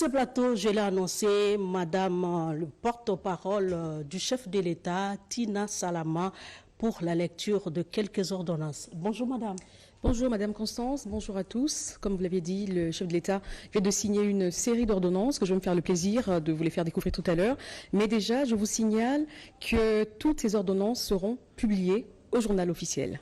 ce plateau, je l'ai annoncé, Madame le porte-parole du chef de l'État, Tina Salama, pour la lecture de quelques ordonnances. Bonjour Madame. Bonjour Madame Constance, bonjour à tous. Comme vous l'avez dit, le chef de l'État vient de signer une série d'ordonnances que je vais me faire le plaisir de vous les faire découvrir tout à l'heure. Mais déjà, je vous signale que toutes ces ordonnances seront publiées au journal officiel.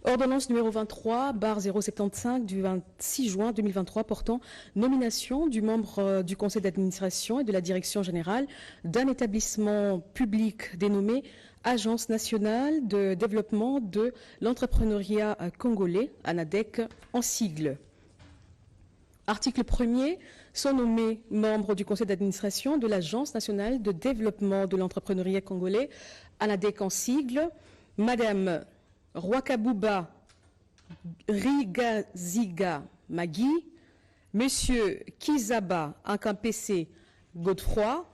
Ordonnance numéro 23/075 du 26 juin 2023 portant nomination du membre du conseil d'administration et de la direction générale d'un établissement public dénommé Agence nationale de développement de l'entrepreneuriat congolais, ANADEC en sigle. Article 1er, sont nommés membres du conseil d'administration de l'Agence nationale de développement de l'entrepreneuriat congolais, ANADEC en sigle, Madame Rwakabouba Rigaziga Magui, Monsieur Kizaba Ankampese Godefroy,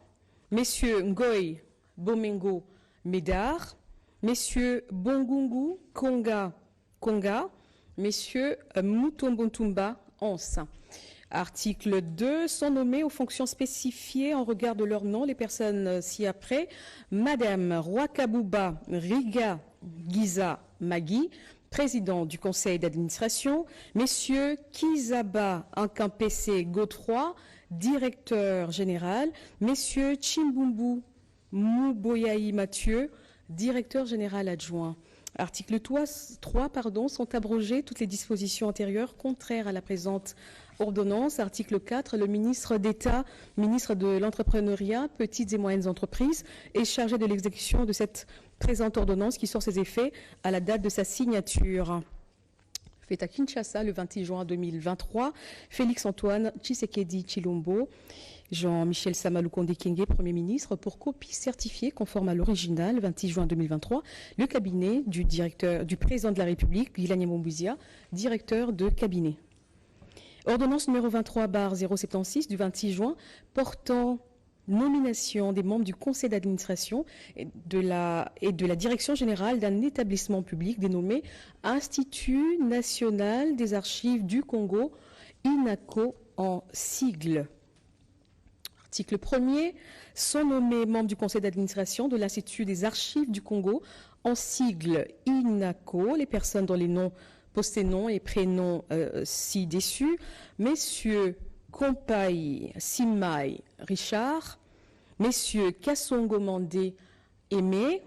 Monsieur Ngoy Bomengo Médard, Messieurs Bongungu Konga, Messieurs Mutombontumba Anse. Article 2, sont nommés aux fonctions spécifiées en regard de leur nom les personnes ci-après. Madame Rwakabouba Riga Giza Magui, président du conseil d'administration. Messieurs Kizaba Ankampese Godefroy, directeur général. Messieurs Chimbumbu Mouboyaï Mathieu, directeur général adjoint. Article 3, sont abrogées toutes les dispositions antérieures contraires à la présente ordonnance. Article 4, le ministre d'État, ministre de l'Entrepreneuriat, petites et moyennes entreprises, est chargé de l'exécution de cette présente ordonnance qui sort ses effets à la date de sa signature. Fait à Kinshasa le 26 juin 2023, Félix-Antoine Tshisekedi Tshilombo, Jean-Michel Samaloukonde Kenge, Premier ministre, pour copie certifiée conforme à l'original, 26 juin 2023, le cabinet du président de la République, Guilani Mombouizia, directeur de cabinet. Ordonnance numéro 23/076 du 26 juin portant nomination des membres du conseil d'administration et de la direction générale d'un établissement public dénommé Institut national des archives du Congo, INACO en sigle. Article 1er, sont nommés membres du conseil d'administration de l'Institut des archives du Congo, en sigle INACO, les personnes dont les noms, postés-noms et prénoms ci-dessus, messieurs Kompai Simai Richard, messieurs Kassongo Mandé Aimé,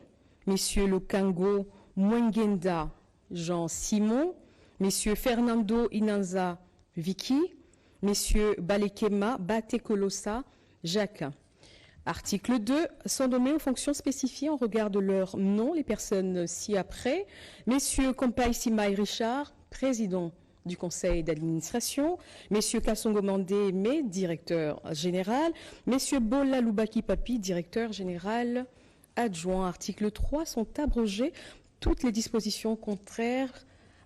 messieurs Lokango Mwengenda Jean Simon, messieurs Fernando Inanza Vicky, messieurs Balekema Batekolosa Jacques. Article 2, sont nommés aux fonctions spécifiées en regard de leur nom les personnes ci-après. Messieurs Kompai Simai Richard, président du conseil d'administration. Messieurs Kassongo Mandé Aimé, directeur général. Messieurs Bola Loubaki Papi, directeur général adjoint. Article 3, sont abrogées toutes les dispositions contraires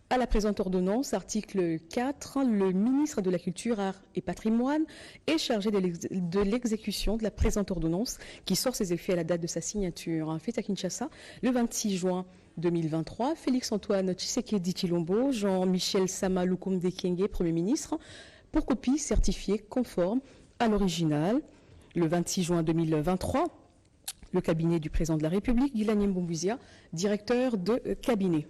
à la présente ordonnance. Article 4, le ministre de la Culture, Arts et Patrimoine est chargé de l'exécution de la présente ordonnance qui sort ses effets à la date de sa signature. Fait à Kinshasa le 26 juin 2023, Félix-Antoine Tshisekedi Tshilombo, Jean-Michel Samaloukonde Kenge, Premier ministre, pour copie certifiée conforme à l'original. Le 26 juin 2023, le cabinet du président de la République, Guilani Mombouizia, directeur de cabinet.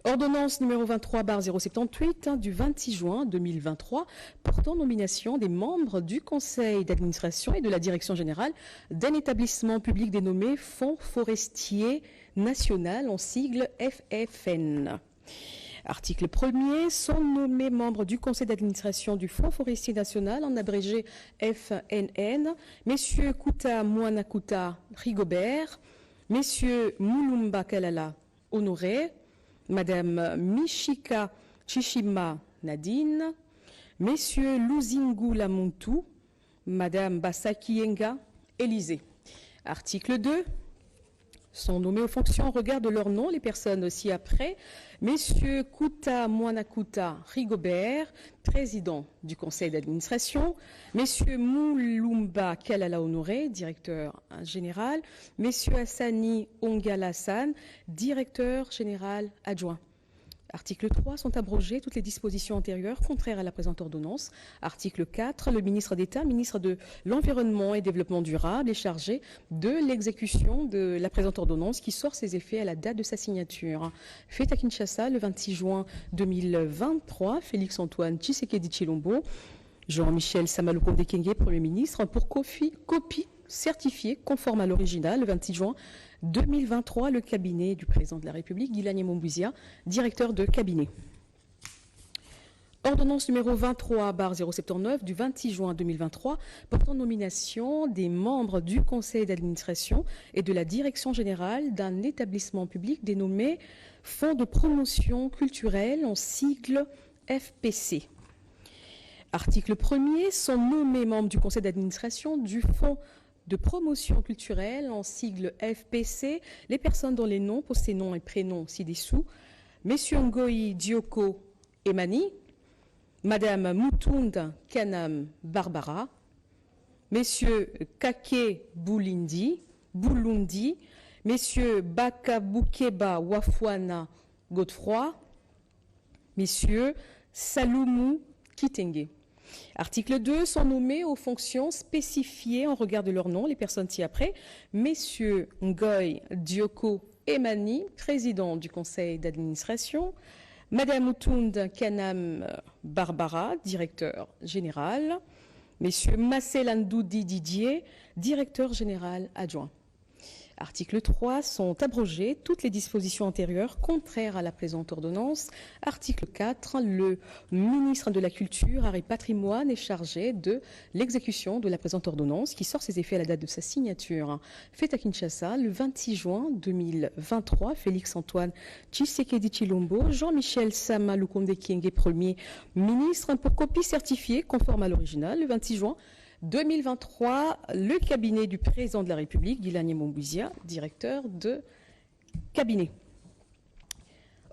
Ordonnance numéro 23/078 du 26 juin 2023 portant nomination des membres du conseil d'administration et de la direction générale d'un établissement public dénommé Fonds forestier national en sigle FFN. Article 1er, sont nommés membres du conseil d'administration du Fonds forestier national, en abrégé FNN, messieurs Kouta Mouanakuta Rigobert, messieurs Moulumba Kalala Honoré, Madame Mishika Chishima Nadine, Messieurs Luzingu Lamuntu, Madame Basaki Yenga Élysée. Article 2, sont nommés aux fonctions en regard de leur nom les personnes ci-après. Messieurs Kouta Mouanakuta Rigobert, président du conseil d'administration. Messieurs Moulumba Kalala Honoré, directeur général. Messieurs Hassani Ongala Hassan, directeur général adjoint. Article 3, sont abrogées toutes les dispositions antérieures contraires à la présente ordonnance. Article 4, le ministre d'État, ministre de l'Environnement et Développement durable, est chargé de l'exécution de la présente ordonnance qui sort ses effets à la date de sa signature. Fait à Kinshasa le 26 juin 2023, Félix-Antoine Tshisekedi Tshilombo, Jean-Michel Samalukonde Kyenge, Premier ministre, pour copie certifiée conforme à l'original le 26 juin 2023, le cabinet du président de la République, Guilani Mombouizia, directeur de cabinet. Ordonnance numéro 23/079 du 26 juin 2023 portant nomination des membres du conseil d'administration et de la direction générale d'un établissement public dénommé Fonds de promotion culturelle, en sigle FPC. Article 1er, sont nommés membres du conseil d'administration du Fonds de promotion culturelle, en sigle FPC, les personnes dont les noms, post-noms et prénoms ci-dessous: Messieurs Ngoï Dioko Emani, Madame Mutunda Kanam Barbara, Messieurs Kake Bulundi, Messieurs Bakabukeba Wafwana Godefroy, Messieurs Saloumou Kitenge. Article 2, sont nommés aux fonctions spécifiées en regard de leur nom, les personnes ci-après: Messieurs Ngoï Dioko Emani, président du conseil d'administration; Madame Mutunda Kanam Barbara, directeur général; Messieurs Masselandoudi Didier, directeur général adjoint. Article 3, sont abrogées toutes les dispositions antérieures contraires à la présente ordonnance. Article 4, le ministre de la Culture, Arts et Patrimoine est chargé de l'exécution de la présente ordonnance qui sort ses effets à la date de sa signature. Fait à Kinshasa le 26 juin 2023, Félix-Antoine Tshisekedi Tshilombo, Jean-Michel Samalukonde Kyenge, Premier ministre, pour copie certifiée conforme à l'original le 26 juin 2023, le cabinet du président de la République, Guilani Mombouizia, directeur de cabinet.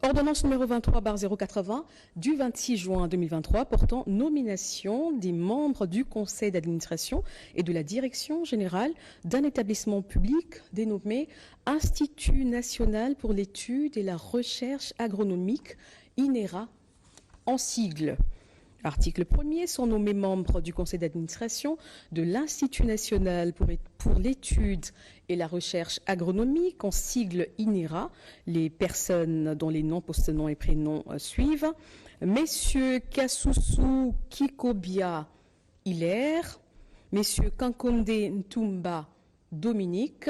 Ordonnance numéro 23/080 du 26 juin 2023 portant nomination des membres du conseil d'administration et de la direction générale d'un établissement public dénommé Institut national pour l'étude et la recherche agronomique, INERA, en sigle. Article 1er, sont nommés membres du conseil d'administration de l'Institut national pour l'étude et la recherche agronomique, en sigle INERA, les personnes dont les noms, post-noms et prénoms suivent: Messieurs Kasusu Kikobia Hilaire, Messieurs Kankonde Ntumba Dominique,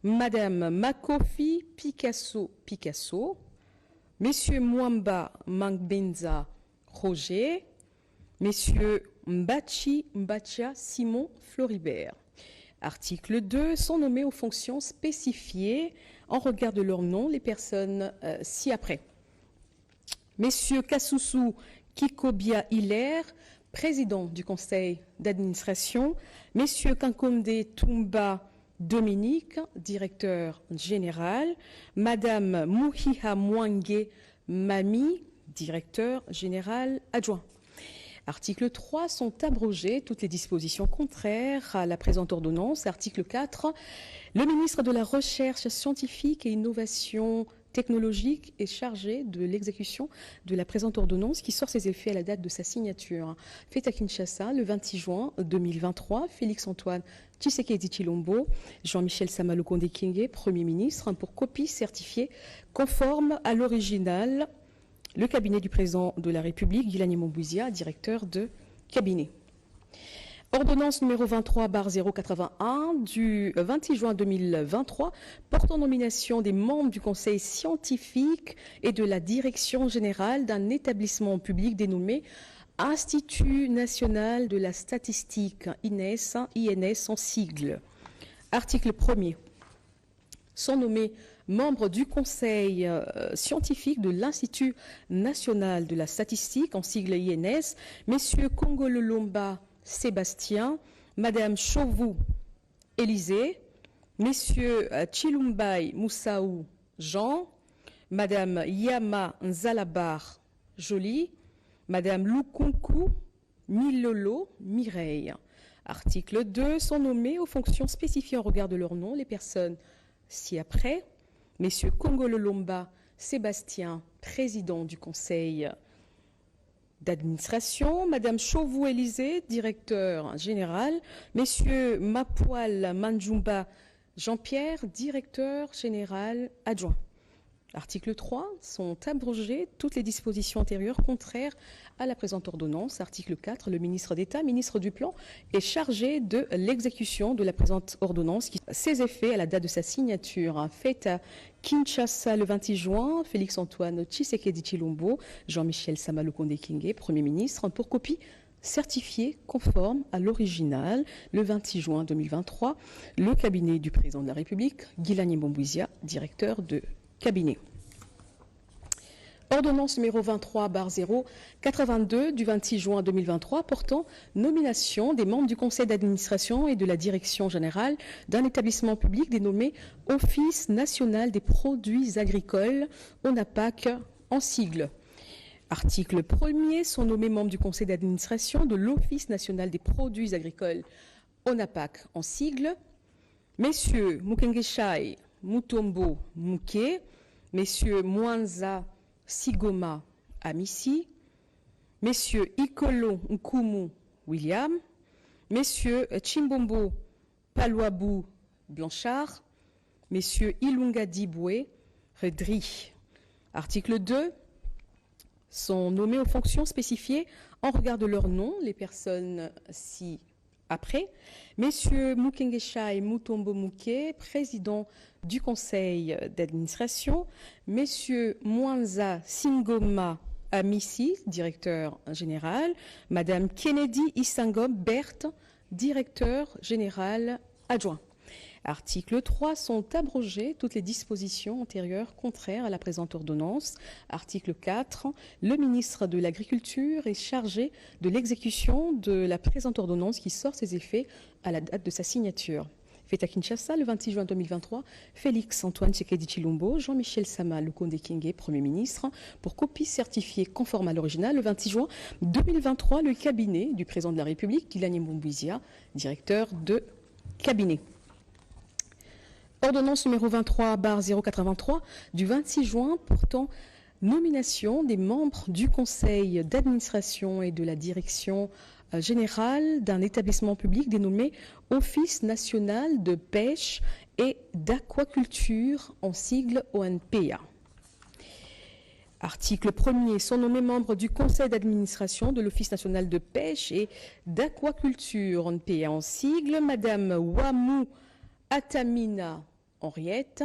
Madame Makofi Picasso, Messieurs Mwamba Mangbenza Roger, Messieurs Mbacha Simon Floribert. Article 2, sont nommés aux fonctions spécifiées en regard de leur nom les personnes ci-après: Messieurs Kasusu Kikobia Hilaire, président du conseil d'administration; Messieurs Kankonde Tumba Dominique, directeur général; Madame Mouhiha Mwange Mami, directeur général adjoint. Article 3, sont abrogées toutes les dispositions contraires à la présente ordonnance. Article 4, le ministre de la Recherche scientifique et innovation technologique est chargé de l'exécution de la présente ordonnance qui sort ses effets à la date de sa signature. Fait à Kinshasa le 26 juin 2023, Félix-Antoine Tshisekedi Tshilombo, Jean-Michel Samalukonde Kyenge, Premier ministre, pour copie certifiée conforme à l'original, le cabinet du président de la République, Guilani Mombouizia, directeur de cabinet. Ordonnance numéro 23/081 du 26 juin 2023 portant nomination des membres du conseil scientifique et de la direction générale d'un établissement public dénommé Institut national de la statistique, INS en sigle. Article 1er. Sont nommés membres du conseil scientifique de l'Institut national de la statistique, en sigle INS, Messieurs Kongololomba Sébastien, Madame Chauvou Élisée, Messieurs Chilumbai Moussaou Jean, Madame Yama Nzalabar Jolie, Madame Lukunku Milolo Mireille. Article 2, sont nommés aux fonctions spécifiées en regard de leur nom les personnes ci-après: Messieurs Kongololomba Sébastien, président du conseil d'administration, Madame Chauvou-Élysée, directeur général, Messieurs Mapoal Manjumba Jean-Pierre, directeur général adjoint. Article 3, sont abrogées toutes les dispositions antérieures contraires à la présente ordonnance. Article 4, le ministre d'État, ministre du Plan, est chargé de l'exécution de la présente ordonnance qui a ses effets à la date de sa signature. Faite à Kinshasa le 26 juin, Félix-Antoine Tshisekedi Tshilombo, Jean-Michel Sama Lukonde Kingé, Premier ministre, pour copie certifié conforme à l'original le 26 juin 2023, le cabinet du président de la République, Guilani Mbouizia, directeur de cabinet. Ordonnance numéro 23/082 du 26 juin 2023 portant nomination des membres du conseil d'administration et de la direction générale d'un établissement public dénommé Office national des produits agricoles, ONAPAC en sigle. Article 1er, sont nommés membres du conseil d'administration de l'Office national des produits agricoles, ONAPAC en sigle, Messieurs Mukengeshai Mutombo Muke, Messieurs Mwanza Sigoma Amissi, Messieurs Ikolo Nkumu William, Messieurs Chimbombo Palouabou Blanchard, Messieurs Ilunga Diboué Redri. Article 2, sont nommés aux fonctions spécifiées en regard de leur nom les personnes ci-après. Messieurs Mukengeshai Mutombo Muke, président du conseil d'administration. Messieurs Mwanza Singoma Amissi, directeur général. Madame Kennedy Isangom Berthe, directeur général adjoint. Article 3, sont abrogées toutes les dispositions antérieures contraires à la présente ordonnance. Article 4, le ministre de l'Agriculture est chargé de l'exécution de la présente ordonnance qui sort ses effets à la date de sa signature. Fait à Kinshasa le 26 juin 2023, Félix-Antoine Tshisekedi Tshilombo, Jean-Michel Sama Lukonde Kingé, Premier ministre, pour copie certifiée conforme à l'original le 26 juin 2023, le cabinet du président de la République, Guilani Mbouizia, directeur de cabinet. Ordonnance numéro 23/083 du 26 juin portant nomination des membres du conseil d'administration et de la direction générale d'un établissement public dénommé Office national de pêche et d'aquaculture en sigle ONPA. Article 1er, sont nommés membres du conseil d'administration de l'Office national de pêche et d'aquaculture ONPA en sigle Madame Wamou Atamina Henriette,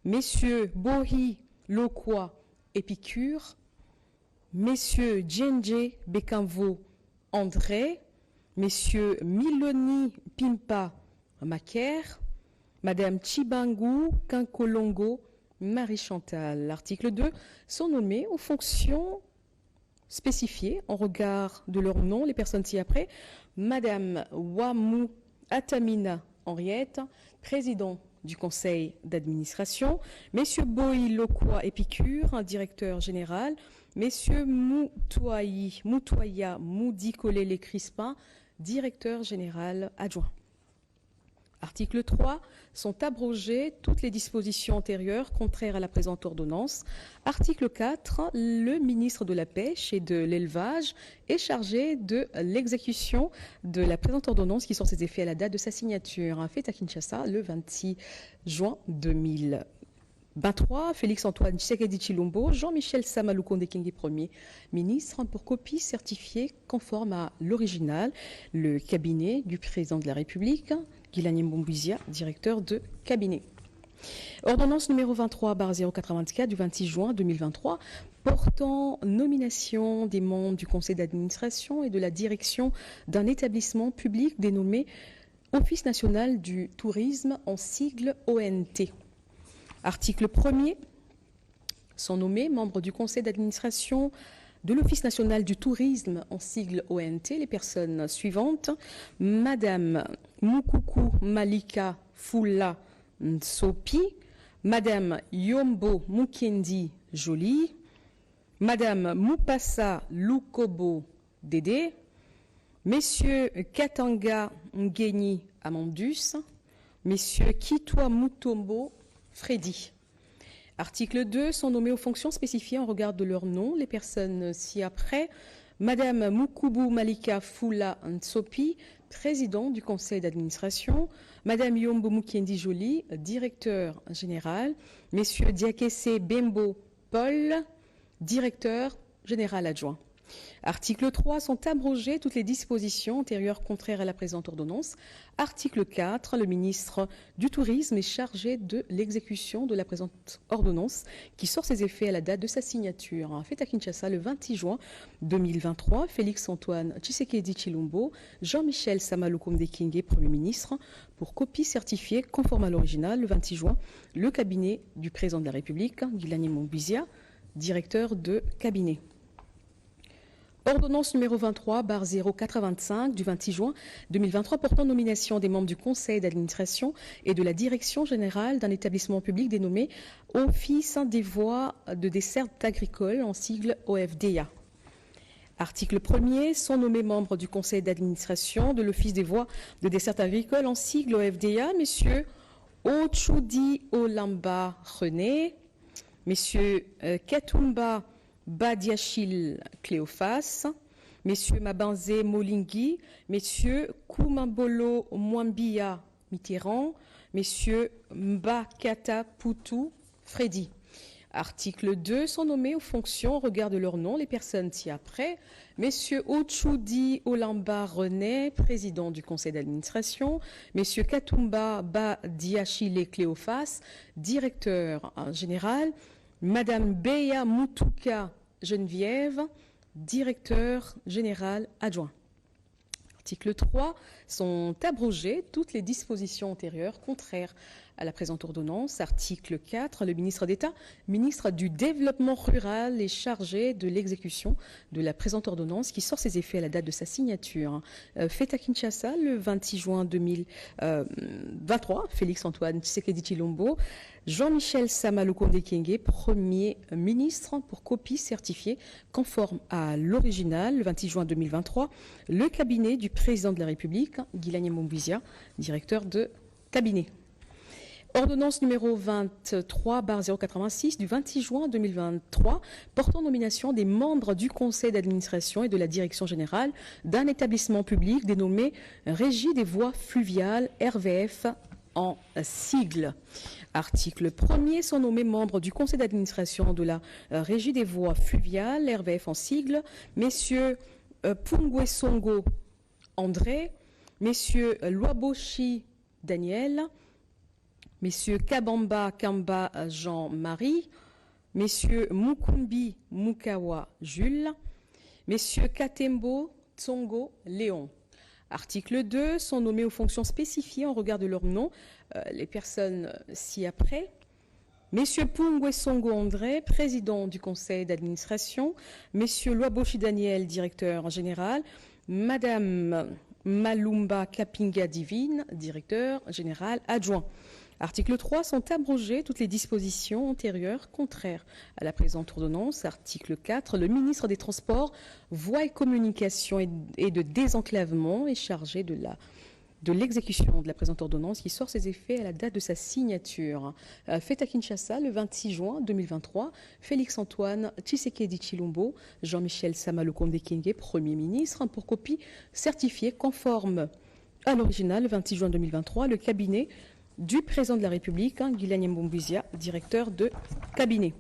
Messieurs Bohi Lokwa Épicure, Messieurs Djenje Bekamvo André, Messieurs Miloni Pimpa Macaire, Madame Chibangu Kankolongo Marie-Chantal. L'article 2, sont nommés aux fonctions spécifiées en regard de leur nom les personnes ci-après. Madame Wamou Atamina Henriette, président du conseil d'administration, Messieurs Boy Lokwa Épicure, directeur général, Messieurs Moutoya Moudi-Kolele Crispin, directeur général adjoint. Article 3, sont abrogées toutes les dispositions antérieures contraires à la présente ordonnance. Article 4, le ministre de la Pêche et de l'Élevage est chargé de l'exécution de la présente ordonnance qui sort ses effets à la date de sa signature. Fait à Kinshasa le 26 juin 2023, Félix-Antoine Tshisekedi Tshilombo, Jean-Michel Sama Lukonde Kingé, Premier ministre, pour copie certifiée conforme à l'original, le cabinet du président de la République, Guilani Mbouizia, directeur de cabinet. Ordonnance numéro 23/084 du 26 juin 2023 portant nomination des membres du conseil d'administration et de la direction d'un établissement public dénommé Office national du tourisme en sigle ONT. Article 1er, sont nommés membres du conseil d'administration de l'Office national du tourisme en sigle ONT les personnes suivantes. Madame Mukuku Malika Fula Nsopi, Madame Yombo Mukendi Jolie, Madame Mupasa Lukobo Dédé, Messieurs Katanga Ngeni Amandus, Messieurs Kitwa Mutombo Freddy. Article 2, sont nommées aux fonctions spécifiées en regard de leur nom les personnes ci-après. Madame Mukubu Malika Fula Ntsopi, président du conseil d'administration. Madame Yombo Mukiendi Joly, directeur général. Messieurs Diakese Bembo Paul, directeur général adjoint. Article 3, sont abrogées toutes les dispositions antérieures contraires à la présente ordonnance. Article 4, le ministre du Tourisme est chargé de l'exécution de la présente ordonnance qui sort ses effets à la date de sa signature. Fait à Kinshasa le 26 juin 2023, Félix-Antoine Tshisekedi Tshilombo, Jean-Michel Samalukonde Kyenge, Premier ministre, pour copie certifiée conforme à l'original le 26 juin, le cabinet du président de la République, Guilani Mombizia, directeur de cabinet. Ordonnance numéro 23/0425 du 26 juin 2023 portant nomination des membres du conseil d'administration et de la direction générale d'un établissement public dénommé Office des voies de desserte agricole, en sigle OFDA. Article 1er, sont nommés membres du conseil d'administration de l'Office des voies de desserte agricole, en sigle OFDA, messieurs Ochudi Olamba René, messieurs Katumba Badiachil Cléophas, messieurs Mabanze Molingi, messieurs Koumambolo Mwambia Mitterrand, messieurs Mbakata Poutou Freddy. Article 2, sont nommés aux fonctions au regard de leur nom les personnes ci-après. Messieurs Ochudi Olamba René, président du conseil d'administration. Messieurs Katumba Badiachile Cléophas, directeur général. Madame Beya Mutuka Geneviève, directeur général adjoint. Article 3, sont abrogées toutes les dispositions antérieures contraires à la présente ordonnance. Article 4, le ministre d'État, ministre du Développement rural, est chargé de l'exécution de la présente ordonnance qui sort ses effets à la date de sa signature. Fait à Kinshasa le 26 juin 2023, Félix-Antoine Tshisekedi Tshilombo, Jean-Michel Samalukonde Kyenge, Premier ministre, pour copie certifiée conforme à l'original le 26 juin 2023, le cabinet du président de la République, Guilani Mombizia, directeur de cabinet. Ordonnance numéro 23/086 du 26 juin 2023 portant nomination des membres du conseil d'administration et de la direction générale d'un établissement public dénommé Régie des voies fluviales, RVF en sigle. Article 1er, sont nommés membres du conseil d'administration de la Régie des voies fluviales, RVF en sigle, messieurs Pungwesongo André, messieurs Loaboshi Daniel, messieurs Kabamba Kamba Jean-Marie, messieurs Mukumbi Mukawa Jules, messieurs Katembo Tsongo Léon. Article 2, sont nommés aux fonctions spécifiées en regard de leur nom les personnes ci-après. Messieurs Pungwesongo André, président du conseil d'administration. Messieurs Loaboshi Daniel, directeur général. Madame Malumba Kapinga Divine, directeur général adjoint. Article 3, sont abrogées toutes les dispositions antérieures contraires à la présente ordonnance. Article 4, le ministre des Transports, Voies et Communications et de Désenclavement est chargé de l'exécution de la présente ordonnance qui sort ses effets à la date de sa signature. Fait à Kinshasa le 26 juin 2023, Félix-Antoine Tshisekedi Tshilombo, Jean-Michel Samalukonde Kyenge, Premier ministre, pour copie certifiée conforme à l'original le 26 juin 2023, le cabinet du président de la République, Guilani Mombizia, directeur de cabinet.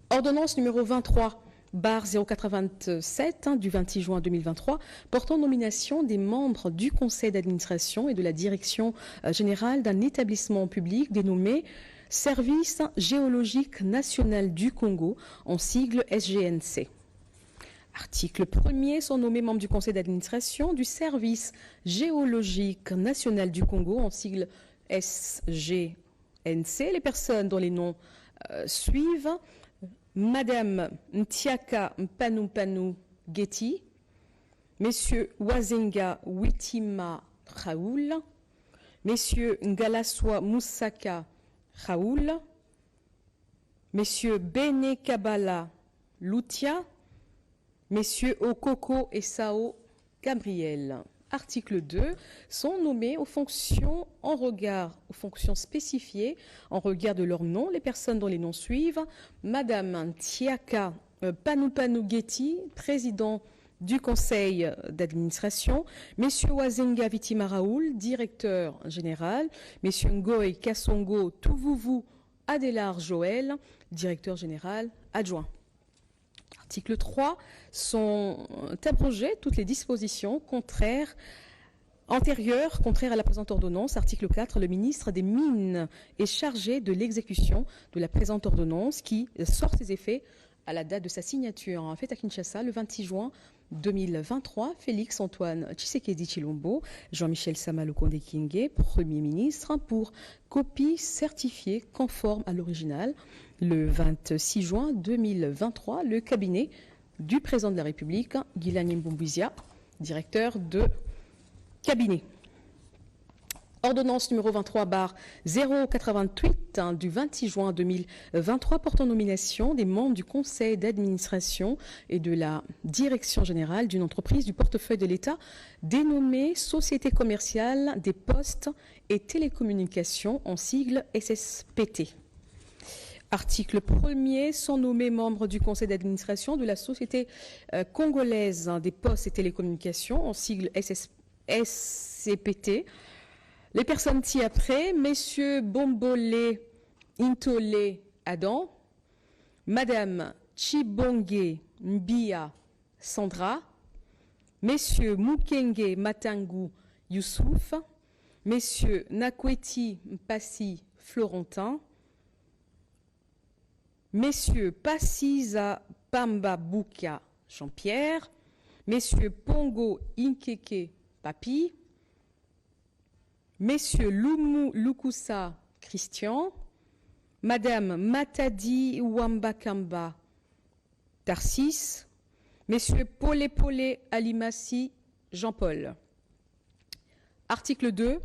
Ordonnance numéro 23/087 du 26 juin 2023 portant nomination des membres du conseil d'administration et de la direction générale d'un établissement public dénommé Service géologique national du Congo, en sigle SGNC. Article 1er, sont nommés membres du conseil d'administration du Service géologique national du Congo, en sigle SGNC. Les personnes dont les noms suivent: Madame Ntiaka Mpanumpanu Getty, Messieurs Wazenga Witima Raoul, Messieurs Ngalaswa Moussaka Raoul, Messieurs Bene Kabala Loutia, Messieurs Okoko et Sao Gabriel. Article 2, sont nommés aux fonctions aux fonctions spécifiées en regard de leur nom, les personnes dont les noms suivent. Madame Tiaka Panupanu-Getty, président du conseil d'administration, Messieurs Wazenga Vitima Raoul, directeur général, Messieurs Ngoy Kassongo Touvouvou Adélar Joël, directeur général adjoint. Article 3, sont abrogées toutes les dispositions antérieures à la présente ordonnance. Article 4, le ministre des Mines est chargé de l'exécution de la présente ordonnance qui sort ses effets à la date de sa signature. En fait, à Kinshasa, le 26 juin 2023, Félix Antoine Tshisekedi Tshilombo, Jean-Michel Sama Lukonde Kingé, Premier ministre, pour copie certifiée conforme à l'original. Le 26 juin 2023, le cabinet du président de la République, Guilani Mboumbouizia, directeur de cabinet. Ordonnance numéro 23/088 du 26 juin 2023 portant nomination des membres du conseil d'administration et de la direction générale d'une entreprise du portefeuille de l'État dénommée Société commerciale des postes et télécommunications en sigle SSPT. Article 1er, sont nommés membres du conseil d'administration de la Société congolaise des postes et télécommunications en sigle SCPT. Les personnes ci-après, Messieurs Bombolé Intolé Adam, Madame Chibonge Mbia Sandra, Messieurs Mukenge Matangu Youssouf, Messieurs Nakweti Mpassi Florentin, Messieurs Passiza Pamba Bouka Jean-Pierre, Messieurs Pongo Inkeke Papi, Messieurs Lumu Lukusa Christian, Madame Matadi Wambakamba Tarsis, Messieurs Pole Pole Alimassi Jean-Paul. Article 2.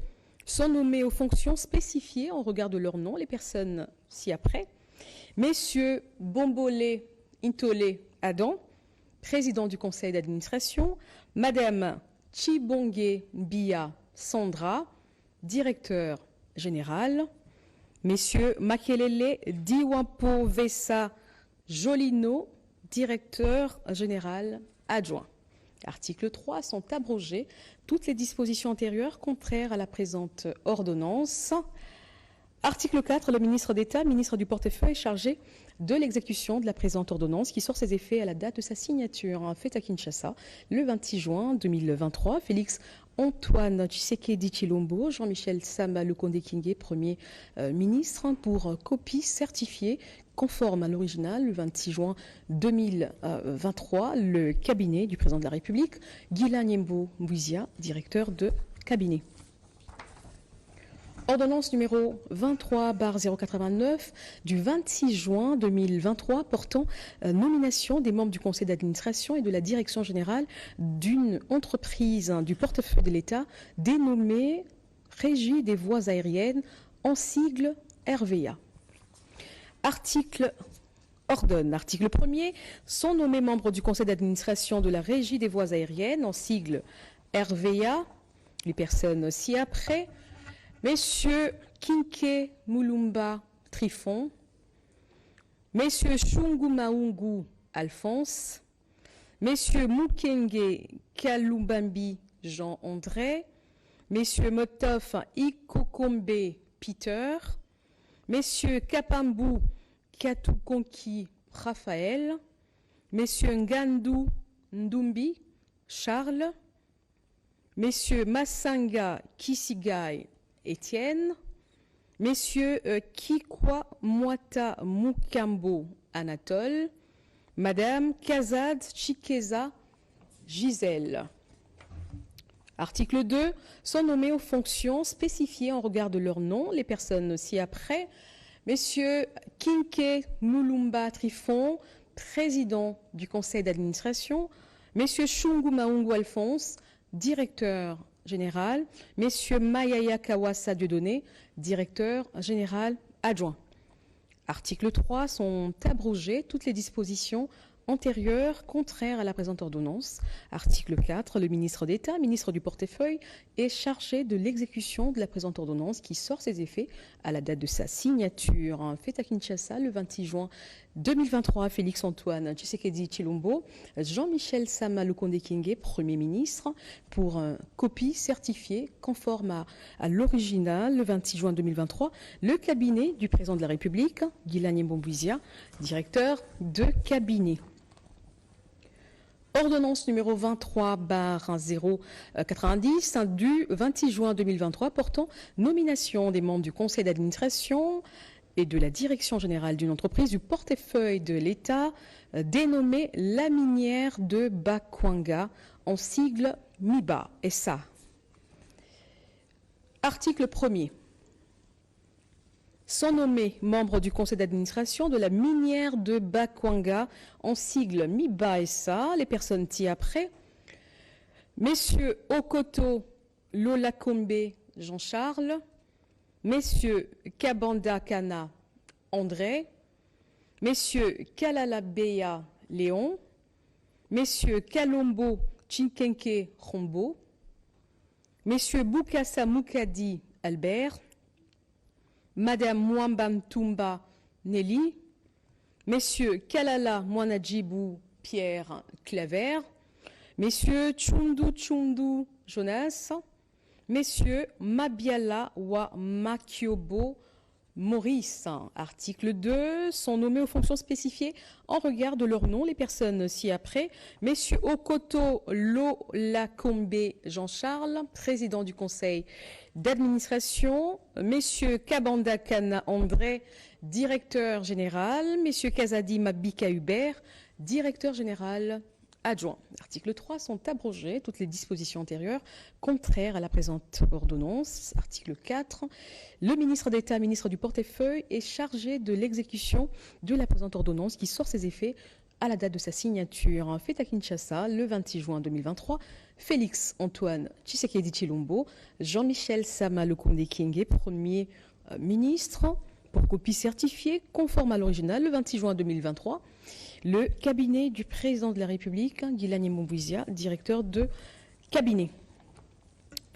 Sont nommés aux fonctions spécifiées en regard de leur nom les personnes ci-après. Messieurs Bombolé Intolé Adam, président du conseil d'administration, Madame Chibonge Mbia Sandra, directeur général, Messieurs Makelele Diwampo Vessa Jolino, directeur général adjoint. Article 3, sont abrogées toutes les dispositions antérieures contraires à la présente ordonnance. Article 4, le ministre d'État, ministre du portefeuille, chargé de l'exécution de la présente ordonnance qui sort ses effets à la date de sa signature. Fait à Kinshasa, le 26 juin 2023, Félix Antoine Tshisekedi Tshilombo, Jean-Michel Sama Lukonde Kingé, Premier ministre, pour copie certifiée conforme à l'original, le 26 juin 2023, le cabinet du président de la République, Guilani Mboumbouizia, directeur de cabinet. Ordonnance numéro 23/089 du 26 juin 2023 portant nomination des membres du conseil d'administration et de la direction générale d'une entreprise du portefeuille de l'État dénommée Régie des voies aériennes en sigle RVA. Article 1er, sont nommés membres du conseil d'administration de la Régie des voies aériennes en sigle RVA, les personnes ci-après. Messieurs Kinke Mulumba Trifon, Messieurs Shungu Maungu Alphonse, Messieurs Mukenge Kalubambi Jean-André, Messieurs Motof Ikokombe Peter, Messieurs Kapambu Katukonki Raphaël, Messieurs Ngandu Ndumbi Charles, Messieurs Massanga Kisigai Étienne, Messieurs Kikwa Mwata Mukambo Anatole, Madame Kazad Chikeza Gisèle. Article 2, sont nommés aux fonctions spécifiées en regard de leur nom les personnes ci-après. Messieurs Kinke Mulumba Trifon, président du conseil d'administration, Messieurs Shungu Maungu Alphonse, directeur général, Messieurs Mayaya Kawasa Dieudonné, directeur général adjoint. Article 3, sont abrogées toutes les dispositions antérieures contraires à la présente ordonnance. Article 4. Le ministre d'État, ministre du portefeuille, est chargé de l'exécution de la présente ordonnance qui sort ses effets à la date de sa signature. Fait à Kinshasa le 26 juin 2023, Félix-Antoine Tshisekedi Tshilombo, Jean-Michel Sama Lukonde Kyenge, Premier ministre, pour copie certifiée conforme à l'original le 26 juin 2023, le cabinet du président de la République, Guilani Mbombuizia, directeur de cabinet. Ordonnance numéro 23/090 du 26 juin 2023 portant nomination des membres du conseil d'administration et de la direction générale d'une entreprise du portefeuille de l'État dénommée La Minière de Bakwanga, en sigle MIBA SA. Article 1er. Sont nommés membres du conseil d'administration de la minière de Bakwanga, en sigle MIBA SA, les personnes ci-après: Messieurs Okoto Lolakombe Jean-Charles, Messieurs Kabanda Kana André, Messieurs Kalalabeya Léon, Messieurs Kalombo Chinkenke Rombo, Messieurs Boukassa Moukadi Albert, Madame Mwambam Tumba Nelly, Messieurs Kalala Mwanadjibou Pierre Claver, Messieurs Tchundu Jonas, Messieurs Mabiala Wa Makiobo Maurice. Article 2. Sont nommés aux fonctions spécifiées en regard de leur nom les personnes ci-après: Messieurs Okoto Lolakombe Jean-Charles, président du conseil d'administration; Messieurs Kabanda Kana André, directeur général; Messieurs Kazadi Mabika Hubert, directeur général adjoint. Article 3. Sont abrogées toutes les dispositions antérieures contraires à la présente ordonnance. Article 4. Le ministre d'État, ministre du portefeuille, est chargé de l'exécution de la présente ordonnance qui sort ses effets à la date de sa signature. Fait à Kinshasa le 26 juin 2023, Félix-Antoine Tshisekedi Tshilombo, Jean-Michel Sama Lukonde Kyenge, Premier ministre, pour copie certifiée conforme à l'original le 26 juin 2023, le cabinet du président de la République, Guilani Mbombuizia, directeur de cabinet.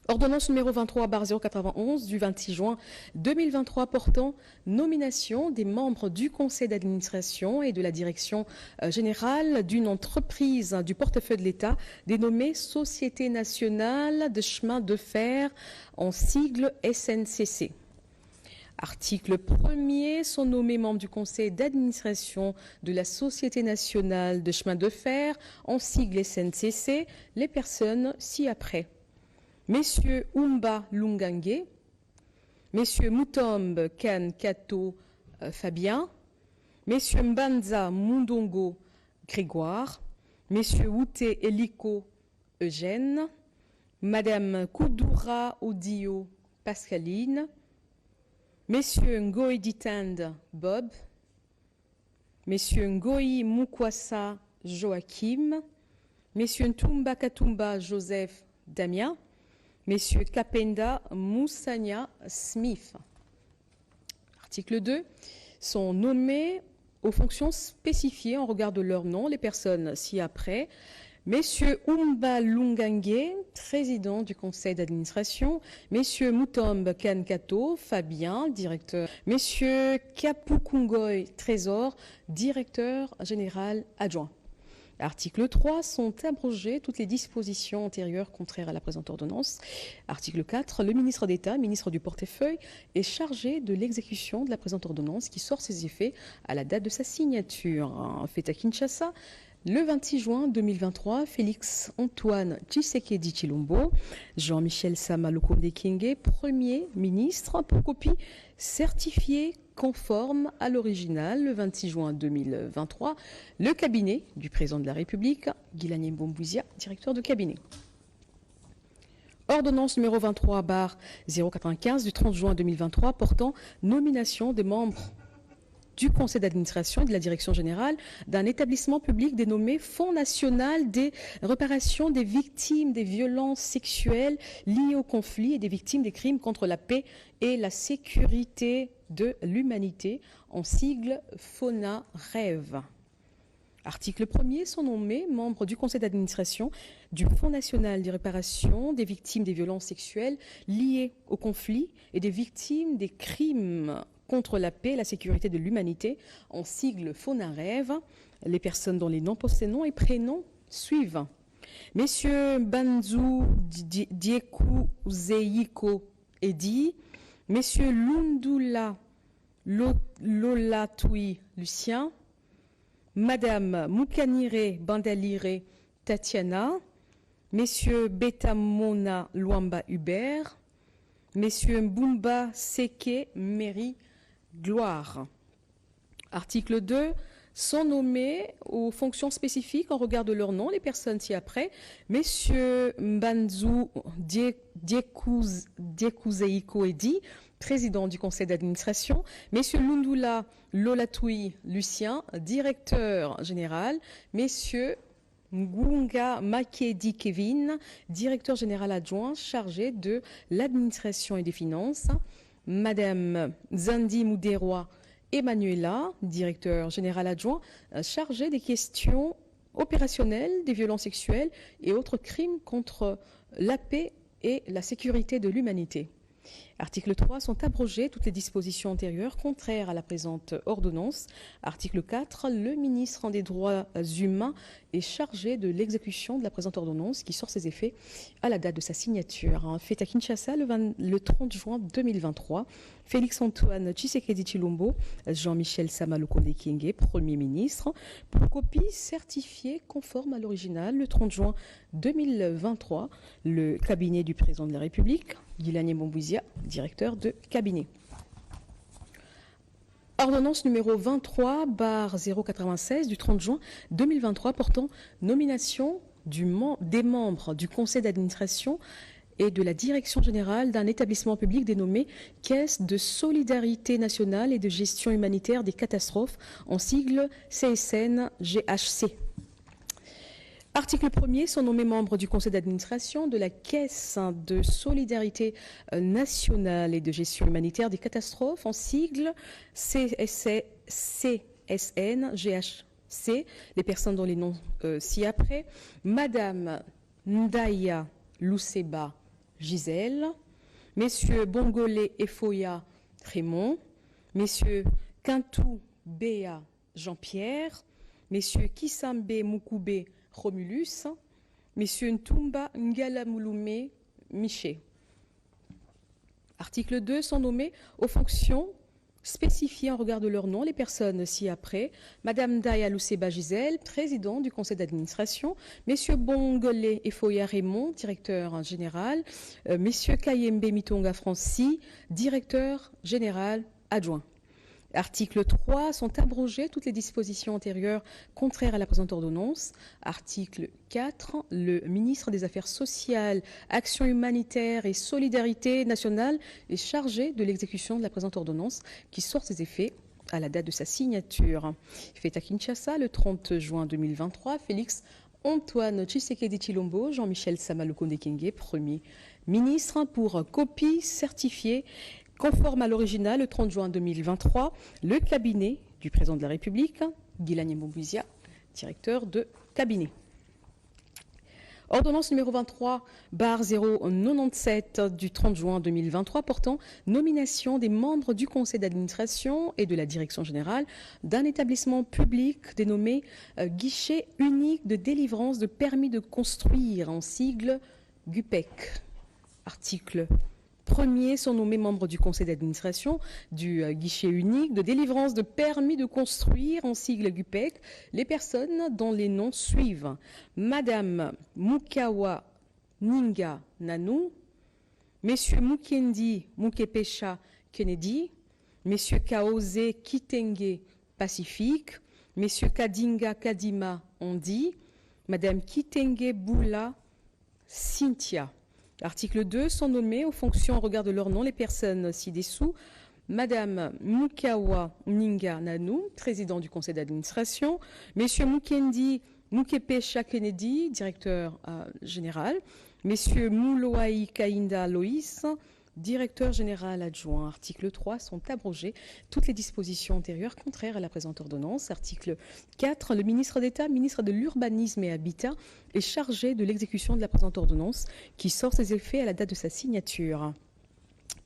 Ordonnance numéro 23/091 du 26 juin 2023 portant nomination des membres du conseil d'administration et de la direction générale d'une entreprise du portefeuille de l'État dénommée Société nationale de chemin de fer, en sigle SNCC. Article 1er. Sont nommés membres du conseil d'administration de la Société nationale de chemin de fer, en sigle SNCC, les personnes ci-après: Messieurs Umba Lungange, Messieurs Mutombe Kan Kato Fabien, Messieurs Mbanza Mundongo Grégoire, Messieurs Wute Eliko Eugène, Madame Koudoura Odio Pascaline, Messieurs Ngoï Ditand Bob, Messieurs Ngoï Mukwasa Joachim, Messieurs Ntumba Katumba Joseph Damien, Messieurs Kapenda Moussania Smith. Article 2. Sont nommés aux fonctions spécifiées en regard de leur nom les personnes ci-après: Messieurs Umba Lungange, président du conseil d'administration; Messieurs Mutombe Kankato Fabien, directeur; Messieurs Kapukungoy Trésor, directeur général adjoint. Article 3. Sont abrogées toutes les dispositions antérieures contraires à la présente ordonnance. Article 4. Le ministre d'État, ministre du portefeuille, est chargé de l'exécution de la présente ordonnance qui sort ses effets à la date de sa signature. Fait à Kinshasa le 26 juin 2023, Félix-Antoine Tshisekedi Tshilombo, Jean-Michel Sama Lukonde Kyenge, Premier ministre, pour copie certifiée conforme à l'original le 26 juin 2023, le cabinet du président de la République, Guilani Mbombuizia, directeur de cabinet. Ordonnance numéro 23/095 du 30 juin 2023 portant nomination des membres du conseil d'administration et de la direction générale d'un établissement public dénommé Fonds national des réparations des victimes des violences sexuelles liées au conflit et des victimes des crimes contre la paix et la sécurité de l'humanité, en sigle FONA-REV. Article 1er, sont nommés membres du conseil d'administration du Fonds national de réparation des victimes des violences sexuelles liées au conflit et des victimes des crimes contre la paix et la sécurité de l'humanité, en sigle FONAREV, les personnes dont les noms, possédants et prénoms suivent. Messieurs Banzou Diekou Zeiko Edi, Messieurs Lundula Lolatui Lucien, Madame Moukanire Bandalire Tatiana, Messieurs Betamona Luamba Hubert, Messieurs Mbumba Seke Mary Gloire. Article 2. Sont nommés aux fonctions spécifiques en regard de leur nom les personnes ci-après. Messieurs Mbanzou Diekouzeiko Edi, président du conseil d'administration. Messieurs Lundula Lolatui Lucien, directeur général. Messieurs Ngunga Makedi Kevin, directeur général adjoint chargé de l'administration et des finances. Madame Zandi Mouderoa Emmanuela, directeur général adjoint, chargé des questions opérationnelles, des violences sexuelles et autres crimes contre la paix et la sécurité de l'humanité. Article 3. Sont abrogées toutes les dispositions antérieures contraires à la présente ordonnance. Article 4. Le ministre des Droits humains est chargé de l'exécution de la présente ordonnance qui sort ses effets à la date de sa signature. Fait à Kinshasa le 30 juin 2023. Félix-Antoine Tshisekedi Tshilombo, Jean-Michel Sama-Lukonde Kyenge, Premier ministre, pour copie certifiée conforme à l'original le 30 juin 2023. Le cabinet du président de la République, Guilani Mbouizia, directeur de cabinet. Ordonnance numéro 23/096 du 30 juin 2023 portant nomination des membres du conseil d'administration et de la direction générale d'un établissement public dénommé Caisse de solidarité nationale et de gestion humanitaire des catastrophes, en sigle CSN-GHC. Article 1er, sont nommés membres du conseil d'administration de la Caisse de solidarité nationale et de gestion humanitaire des catastrophes, en sigle CSN-GHC, les personnes dont les noms ci-après. Madame Ndaya Luseba Gisèle, Messieurs Bongolé Efoya Raymond, Messieurs Kintou Béa Jean-Pierre, Messieurs Kisambe Moukoubé Romulus, Messieurs Ntumba Ngalamouloumé Miché. Article 2. Sont nommés aux fonctions spécifiées en regard de leur nom les personnes ci-après. Madame Ndaya Luseba Gisèle, président du conseil d'administration. Messieurs Bongolé Efoya Raymond, directeur général. Messieurs Kayembe Mitonga Francis, directeur général adjoint. Article 3. Sont abrogées toutes les dispositions antérieures contraires à la présente ordonnance. Article 4. Le ministre des Affaires sociales, Action humanitaire et solidarité nationale est chargé de l'exécution de la présente ordonnance qui sort ses effets à la date de sa signature. Fait à Kinshasa le 30 juin 2023, Félix Antoine Tshisekedi Tshilombo, Jean-Michel Sama-Lukonde Kyenge, Premier ministre, pour copie certifiée conforme à l'original, le 30 juin 2023, le cabinet du président de la République, Guilani Mbouizia, directeur de cabinet. Ordonnance numéro 23/097 du 30 juin 2023 portant nomination des membres du conseil d'administration et de la direction générale d'un établissement public dénommé Guichet unique de délivrance de permis de construire, en sigle GUPEC. Article 1er, sont nommés membres du conseil d'administration du guichet unique de délivrance de permis de construire, en sigle GUPEC, les personnes dont les noms suivent. Madame Mukawa Ninga Nanou, Messieurs Mukendi Mukepesha Kennedy, Messieurs Kaose Kitenge Pacifique, Messieurs Kadinga Kadima Ondi, Madame Kitenge Boula Cynthia. Article 2, sont nommés aux fonctions en regard de leur nom les personnes ci-dessous. Madame Mukawa Ninga Nanou, président du conseil d'administration. Messieurs Mukendi Mukepesha Kennedy, directeur général. Messieurs Mouloaï Kainda Loïs, directeur général adjoint. Article 3 sont abrogées toutes les dispositions antérieures contraires à la présente ordonnance. Article 4, le ministre d'État, ministre de l'Urbanisme et Habitat, est chargé de l'exécution de la présente ordonnance qui sort ses effets à la date de sa signature.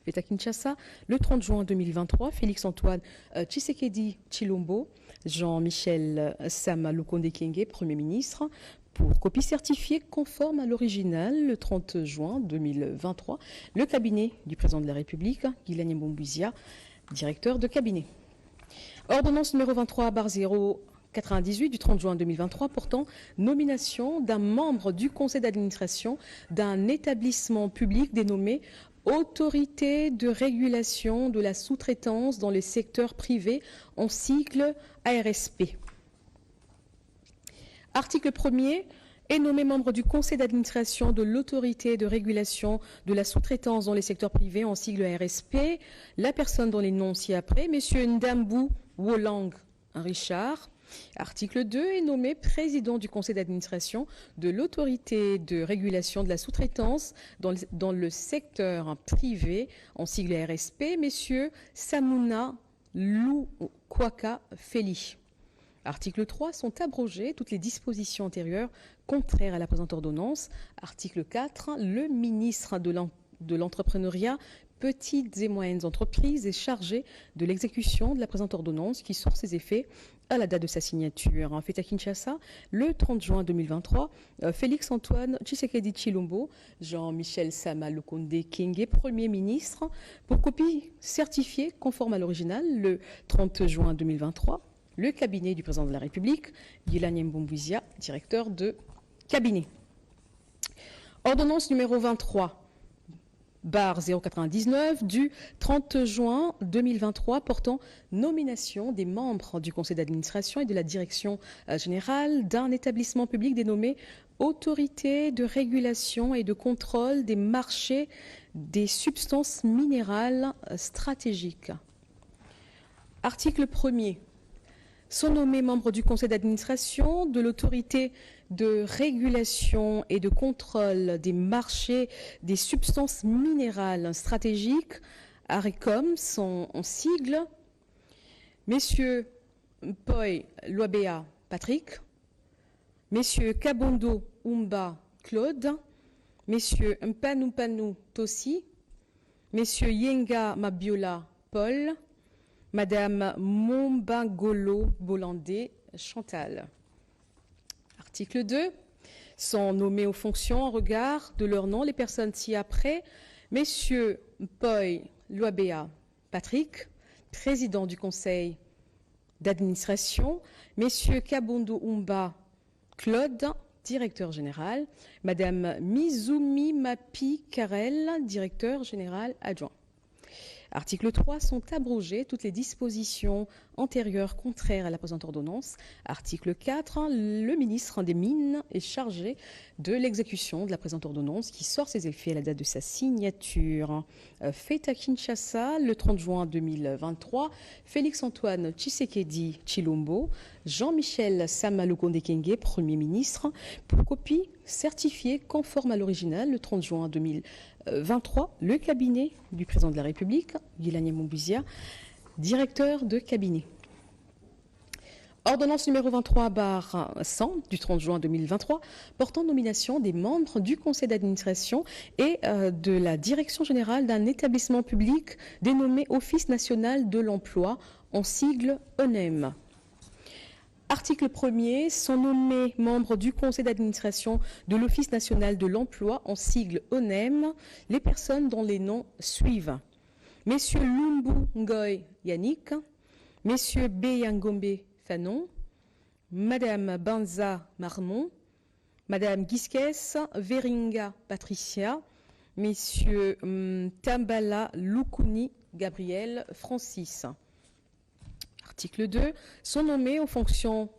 Fait à Kinshasa, le 30 juin 2023, Félix-Antoine Tshisekedi Tshilombo, Jean-Michel Sama Lukonde Kyenge, Premier ministre, pour copie certifiée conforme à l'original, le 30 juin 2023, le cabinet du président de la République, Guilagne Mboumbouizia, directeur de cabinet. Ordonnance numéro 23/098 du 30 juin 2023 portant nomination d'un membre du conseil d'administration d'un établissement public dénommé Autorité de régulation de la sous-traitance dans les secteurs privés, en sigle ARSP. Article 1er, est nommé membre du conseil d'administration de l'autorité de régulation de la sous-traitance dans les secteurs privés, en sigle ARSP, la personne dont les noms ci-après, M. Ndambou Wolang Richard. Article 2, est nommé président du conseil d'administration de l'autorité de régulation de la sous-traitance dans le secteur privé, en sigle RSP, messieurs Samuna Loukwaka Feli. Article 3, sont abrogées toutes les dispositions antérieures contraires à la présente ordonnance. Article 4, le ministre de l'entrepreneuriat, petites et moyennes entreprises est chargé de l'exécution de la présente ordonnance qui sort ses effets à la date de sa signature. En fait à Kinshasa, le 30 juin 2023, Félix-Antoine Tshisekedi Tshilombo, Jean-Michel Sama Lukonde Kyenge, Premier ministre, pour copie certifiée conforme à l'original, le 30 juin 2023, le cabinet du président de la République, Guilagne Mboumbouizia, directeur de cabinet. Ordonnance numéro 23/099 du 30 juin 2023 portant nomination des membres du conseil d'administration et de la direction générale d'un établissement public dénommé Autorité de régulation et de contrôle des marchés des substances minérales stratégiques. Article 1er. Sont nommés membres du conseil d'administration de l'autorité de régulation et de contrôle des marchés des substances minérales stratégiques, ARECOM, son sigle, messieurs Poi Loabea Patrick, messieurs Kabondo Umba Claude, messieurs Mpanou Tossi, messieurs Yenga Mabiola Paul, Madame Mombangolo Bolandé Chantal. Article 2. Sont nommés aux fonctions en regard de leur nom les personnes ci-après. Messieurs Poi Loabea Patrick, président du conseil d'administration. Messieurs Kabondo Umba Claude, directeur général. Madame Mizumi Mapi Karel, directeur général adjoint. Article 3, sont abrogées toutes les dispositions antérieures contraires à la présente ordonnance. Article 4, le ministre des Mines est chargé de l'exécution de la présente ordonnance qui sort ses effets à la date de sa signature. Fait à Kinshasa, le 30 juin 2023, Félix-Antoine Tshisekedi Tshilombo, Jean-Michel Sama Lukonde Kyenge, Premier ministre, pour copie certifiée conforme à l'original, le 30 juin 2023, le cabinet du président de la République, Guilagne Mboumbouizia, directeur de cabinet. Ordonnance numéro 23/100 du 30 juin 2023 portant nomination des membres du conseil d'administration et de la direction générale d'un établissement public dénommé Office national de l'emploi, en sigle ONEM. Article 1er, sont nommés membres du conseil d'administration de l'Office national de l'emploi, en sigle ONEM, les personnes dont les noms suivent. Messieurs Lumbu Ngoy Yannick, Messieurs Beyangombe Fanon, Madame Banza Marmon, Madame Gisques Veringa Patricia, Messieurs Tambala Lukuni Gabriel Francis. Article 2, sont nommés aux fonctions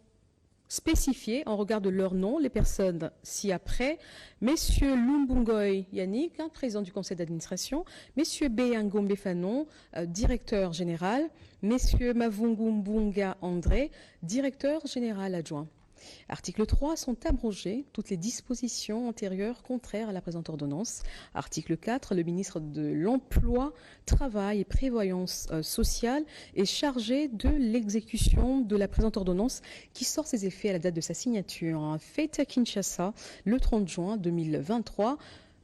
spécifiées en regard de leur nom les personnes ci-après. Messieurs Lumbungoy Yannick, président du conseil d'administration, Messieurs Beyangombe Fanon, directeur général, Messieurs Mavungumbunga André, directeur général adjoint. Article 3, sont abrogées toutes les dispositions antérieures contraires à la présente ordonnance. Article 4, le ministre de l'Emploi, Travail et Prévoyance sociale est chargé de l'exécution de la présente ordonnance qui sort ses effets à la date de sa signature. Faite à Kinshasa le 30 juin 2023.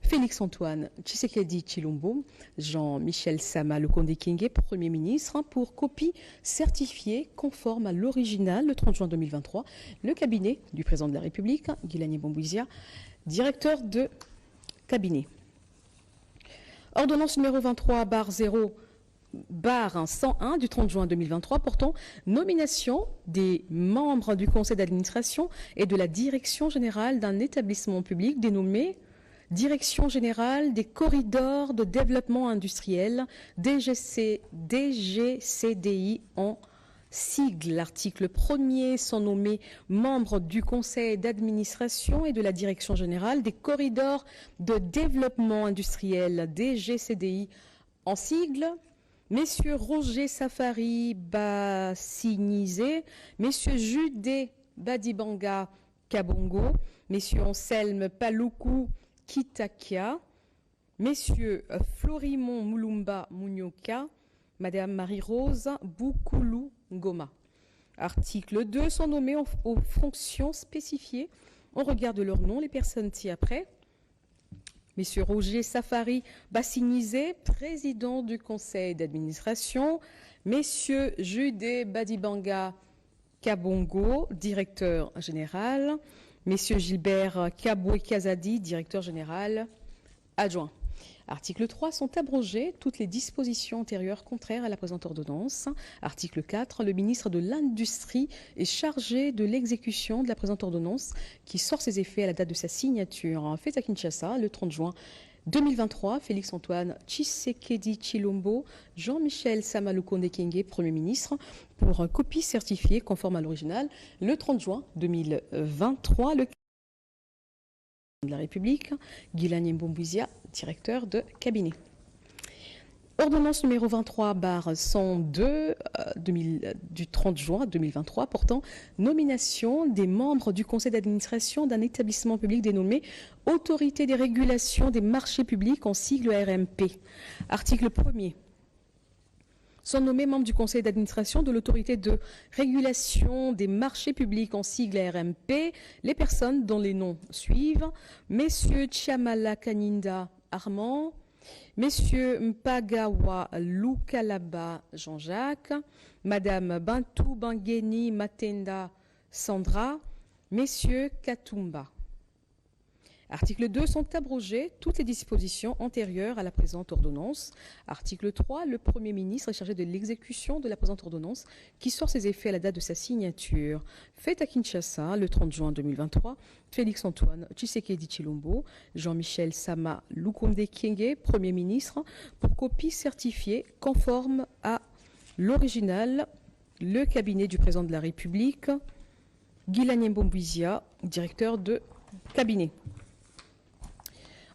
Félix-Antoine Tshisekedi Tshilombo, Jean-Michel Sama Lukonde Kyenge, Premier ministre, pour copie certifiée conforme à l'original le 30 juin 2023. Le cabinet du président de la République, Guilani Bombouizia, directeur de cabinet. Ordonnance numéro 23/0/101 du 30 juin 2023 portant nomination des membres du conseil d'administration et de la direction générale d'un établissement public dénommé Direction générale des corridors de développement industriel, DGCDI en sigle. L'article 1er sont nommés membres du conseil d'administration et de la direction générale des corridors de développement industriel, DGCDI en sigle. Messieurs Roger Safari Bassinizé, Messieurs Judé Badibanga Kabongo, Messieurs Anselme Paloukou Kitakia, Messieurs Florimond Moulumba Mounioka, Madame Marie-Rose Boukoulou Ngoma. Article 2, sont nommés aux fonctions spécifiées en regard de leur nom les personnes ci-après. Messieurs Roger Safari Bassinizé, président du conseil d'administration. Messieurs Judé Badibanga Kabongo, directeur général. Messieurs Gilbert Kaboué Kazadi, directeur général adjoint. Article 3, sont abrogées toutes les dispositions antérieures contraires à la présente ordonnance. Article 4, le ministre de l'Industrie est chargé de l'exécution de la présente ordonnance qui sort ses effets à la date de sa signature. Fait à Kinshasa le 30 juin 2023, Félix-Antoine Tshisekedi Tshilombo, Jean-Michel Sama Lukonde Kyenge, Premier ministre, pour copie certifiée conforme à l'original, le 30 juin 2023, le de la République, Guilani Bombouizia, directeur de cabinet. Ordonnance numéro 23/102 du 30 juin 2023 portant nomination des membres du conseil d'administration d'un établissement public dénommé Autorité des régulations des marchés publics en sigle RMP. Article 1er. Sont nommés membres du conseil d'administration de l'autorité de régulation des marchés publics en sigle RMP les personnes dont les noms suivent: Messieurs Tchamala Kaninda Armand, Messieurs Mpagawa Lukalaba Jean-Jacques, Madame Bantou Bangeni Matenda Sandra, Messieurs Katumba. Article 2, sont abrogées toutes les dispositions antérieures à la présente ordonnance. Article 3, le Premier ministre est chargé de l'exécution de la présente ordonnance qui sort ses effets à la date de sa signature. Fait à Kinshasa le 30 juin 2023, Félix-Antoine Tshisekedi Tshilombo, Jean-Michel Sama Lukonde Kyenge, Premier ministre, pour copie certifiée conforme à l'original, le cabinet du président de la République, Guilani Bombouizia, directeur de cabinet.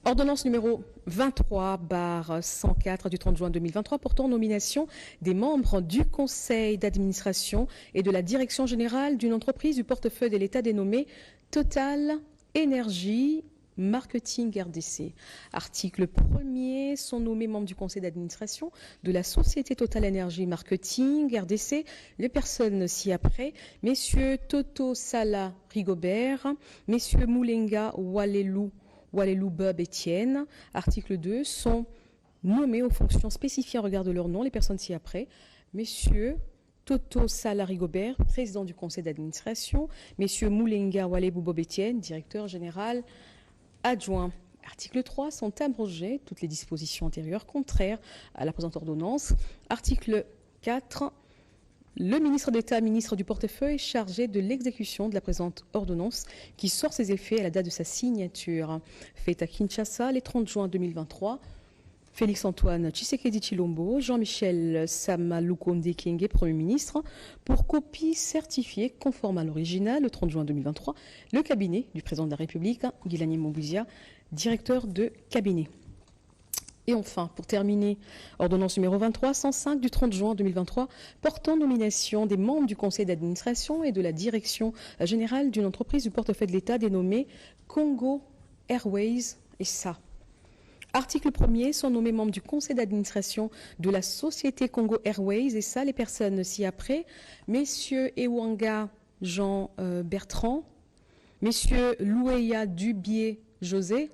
Ordonnance numéro 23/104 du 30 juin 2023 portant nomination des membres du conseil d'administration et de la direction générale d'une entreprise du portefeuille de l'État dénommée Total Énergie Marketing RDC. Article 1er, sont nommés membres du conseil d'administration de la société Total Énergie Marketing RDC les personnes ci-après: Messieurs Toto Sala Rigobert, Messieurs Moulenga Walelou Bob Etienne. Article 2, sont nommés aux fonctions spécifiées en regard de leur nom les personnes ci-après: Messieurs Toto Sala Rigobert, président du conseil d'administration, Messieurs Moulenga Walelou Bob Etienne, directeur général adjoint. Article 3, sont abrogées toutes les dispositions antérieures contraires à la présente ordonnance. Article 4, le ministre d'État, ministre du portefeuille, chargé de l'exécution de la présente ordonnance qui sort ses effets à la date de sa signature. Fait à Kinshasa le 30 juin 2023, Félix-Antoine Tshisekedi Tshilombo, Jean-Michel Sama Lukonde Kyenge, Premier ministre, pour copie certifiée conforme à l'original le 30 juin 2023, le cabinet du président de la République, Guilani Bombouizia, directeur de cabinet. Et enfin, pour terminer, ordonnance numéro 23-105 du 30 juin 2023 portant nomination des membres du conseil d'administration et de la direction générale d'une entreprise du portefeuille de l'État dénommée Congo Airways SA. Article 1er, sont nommés membres du conseil d'administration de la société Congo Airways SA les personnes ci-après, messieurs Ewanga Jean Bertrand, messieurs Loueya Dubié José,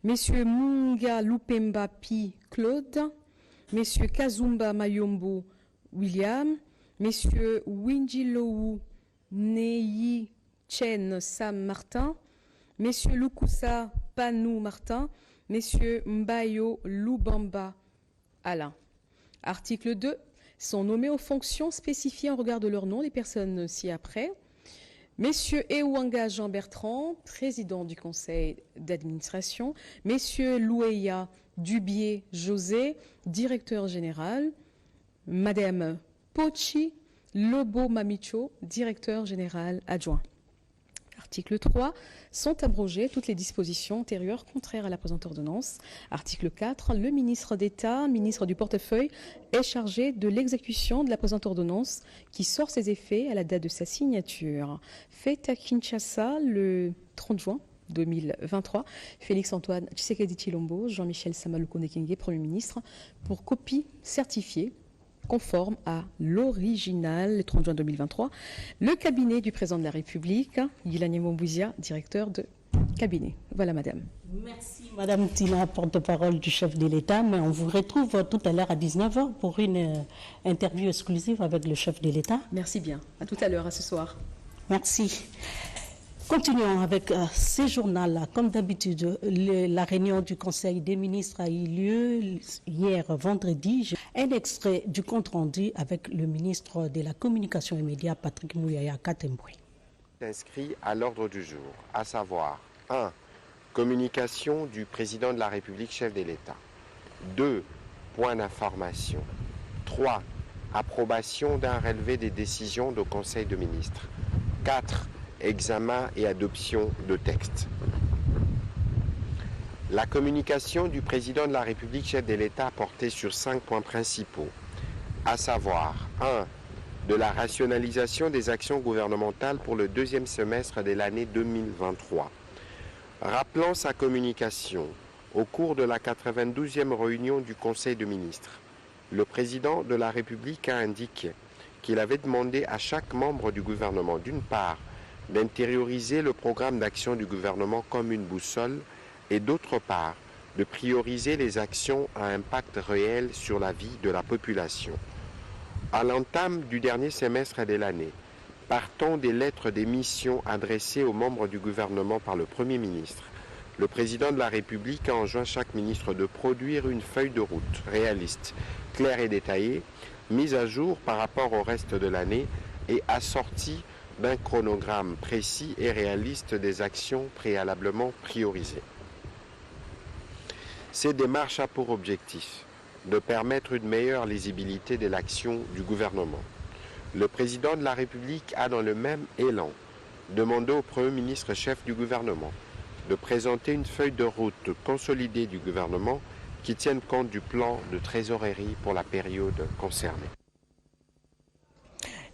messieurs Munga Lupemba Pi Claude, messieurs Kazumba Mayombo William, messieurs Winjilou Neyi Chen Sam Martin, messieurs Lukusa Panou Martin, messieurs Mbayo Lubamba Alain. Article 2. Sont nommés aux fonctions spécifiées en regard de leur nom les personnes ci-après. Messieurs Ewanga Jean Bertrand, président du conseil d'administration. Messieurs Loueya Dubié José, directeur général. Madame Pochi Lobo Mamicho, directeur général adjoint. Article 3. Sont abrogées toutes les dispositions antérieures contraires à la présente ordonnance. Article 4. Le ministre d'État, ministre du portefeuille, est chargé de l'exécution de la présente ordonnance qui sort ses effets à la date de sa signature. Fait à Kinshasa le 30 juin 2023. Félix-Antoine Tshisekedi Tshilombo, Jean-Michel Samalukonde Kyenge, Premier ministre, pour copie certifiée conforme à l'original, le 30 juin 2023, le cabinet du président de la République, Guilani Mombouizia, directeur de cabinet. Voilà, madame. Merci, madame Tina, porte-parole du chef de l'État. Mais on vous retrouve tout à l'heure à 19h pour une interview exclusive avec le chef de l'État. Merci bien. À tout à l'heure, à ce soir. Merci. Continuons avec ce journal. Comme d'habitude, la réunion du Conseil des ministres a eu lieu hier vendredi. Un extrait du compte-rendu avec le ministre de la Communication et Médias, Patrick Mouyaya Katemboué. Inscrit à l'ordre du jour, à savoir 1. Communication du président de la République, chef de l'État. 2. Point d'information. 3. Approbation d'un relevé des décisions du Conseil de ministres. 4. Examen et adoption de textes. La communication du président de la République, chef de l'État, a porté sur 5 points principaux, à savoir 1. De la rationalisation des actions gouvernementales pour le deuxième semestre de l'année 2023. Rappelant sa communication au cours de la 92e réunion du Conseil de ministres, le président de la République a indiqué qu'il avait demandé à chaque membre du gouvernement, d'une part, d'intérioriser le programme d'action du gouvernement comme une boussole et d'autre part, de prioriser les actions à impact réel sur la vie de la population. À l'entame du dernier semestre de l'année, partant des lettres des missions adressées aux membres du gouvernement par le Premier ministre, le président de la République a enjoint chaque ministre de produire une feuille de route réaliste, claire et détaillée, mise à jour par rapport au reste de l'année et assortie d'un chronogramme précis et réaliste des actions préalablement priorisées. Cette démarche a pour objectif de permettre une meilleure lisibilité de l'action du gouvernement. Le président de la République a dans le même élan demandé au Premier ministre chef du gouvernement de présenter une feuille de route consolidée du gouvernement qui tienne compte du plan de trésorerie pour la période concernée.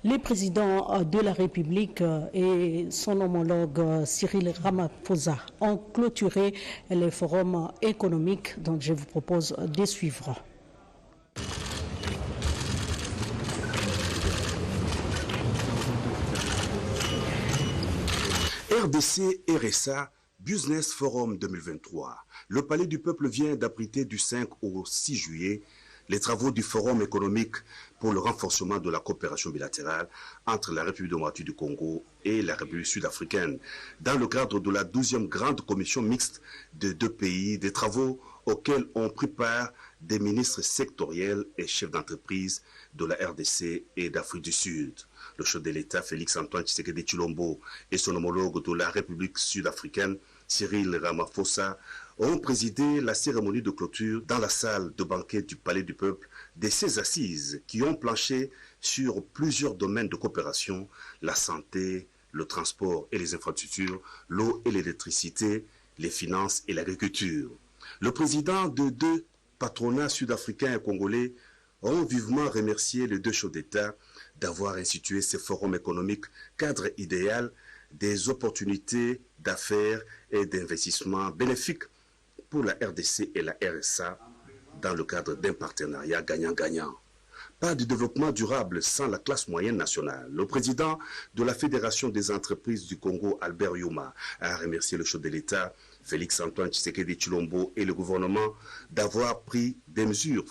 Le président de la République et son homologue Cyril Ramaphosa ont clôturé le forum économique dont je vous propose de suivre. RDC RSA Business Forum 2023. Le Palais du Peuple vient d'abriter du 5 au 6 juillet les travaux du Forum économique pour le renforcement de la coopération bilatérale entre la République démocratique du Congo et la République sud-africaine, dans le cadre de la 12e grande commission mixte des deux pays, des travaux auxquels ont pris part des ministres sectoriels et chefs d'entreprise de la RDC et d'Afrique du Sud. Le chef de l'État, Félix-Antoine Tshisekedi Tshilombo, et son homologue de la République sud-africaine, Cyril Ramaphosa, ont présidé la cérémonie de clôture dans la salle de banquet du Palais du Peuple de ces assises qui ont planché sur plusieurs domaines de coopération, la santé, le transport et les infrastructures, l'eau et l'électricité, les finances et l'agriculture. Le président de deux patronats sud-africains et congolais ont vivement remercié les deux chefs d'État d'avoir institué ce forum économique cadre idéal des opportunités d'affaires et d'investissement bénéfiques pour la RDC et la RSA dans le cadre d'un partenariat gagnant-gagnant. Pas de développement durable sans la classe moyenne nationale. Le président de la Fédération des entreprises du Congo, Albert Youma, a remercié le chef de l'État, Félix-Antoine Tshisekedi Tshilombo, et le gouvernement d'avoir pris des mesures.